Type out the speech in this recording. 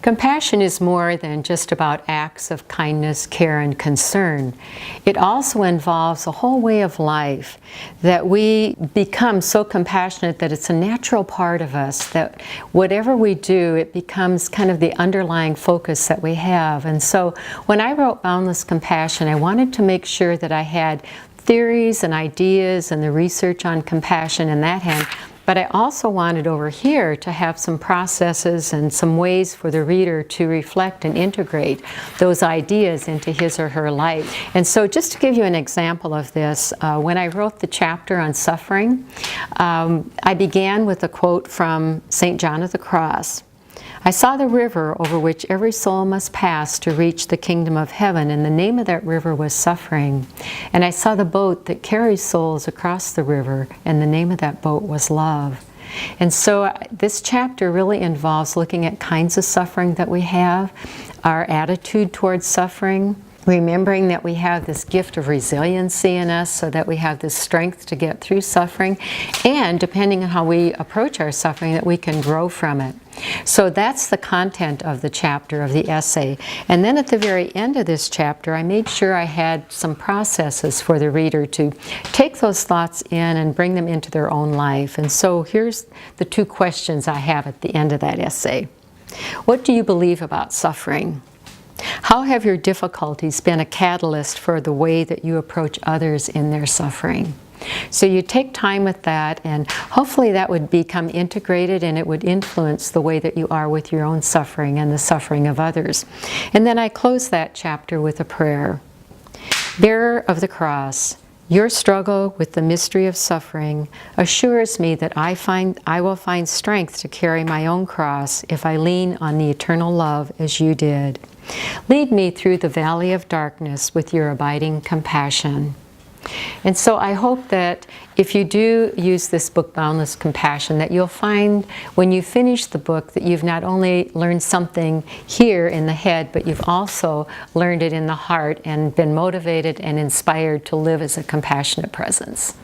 Compassion is more than just about acts of kindness, care, and concern. It also involves a whole way of life that we become so compassionate that it's a natural part of us, that whatever we do, it becomes kind of the underlying focus that we have. And so when I wrote Boundless Compassion, I wanted to make sure that I had theories and ideas and the research on compassion in that hand, but I also wanted over here to have some processes and some ways for the reader to reflect and integrate those ideas into his or her life. And so just to give you an example of this, when I wrote the chapter on suffering, I began with a quote from St. John of the Cross. I saw the river over which every soul must pass to reach the kingdom of heaven, and the name of that river was suffering. And I saw the boat that carries souls across the river, and the name of that boat was love. And so this chapter really involves looking at kinds of suffering that we have, our attitude towards suffering, remembering that we have this gift of resiliency in us so that we have this strength to get through suffering, and depending on how we approach our suffering, that we can grow from it. So that's the content of the chapter, of the essay. And then at the very end of this chapter, I made sure I had some processes for the reader to take those thoughts in and bring them into their own life. And so here's the two questions I have at the end of that essay. What do you believe about suffering? How have your difficulties been a catalyst for the way that you approach others in their suffering? So you take time with that, and hopefully that would become integrated and it would influence the way that you are with your own suffering and the suffering of others. And then I close that chapter with a prayer. Bearer of the cross, your struggle with the mystery of suffering assures me that I will find strength to carry my own cross if I lean on the eternal love as you did. Lead me through the valley of darkness with your abiding compassion. And so I hope that if you do use this book, Boundless Compassion, that you'll find when you finish the book that you've not only learned something here in the head, but you've also learned it in the heart and been motivated and inspired to live as a compassionate presence.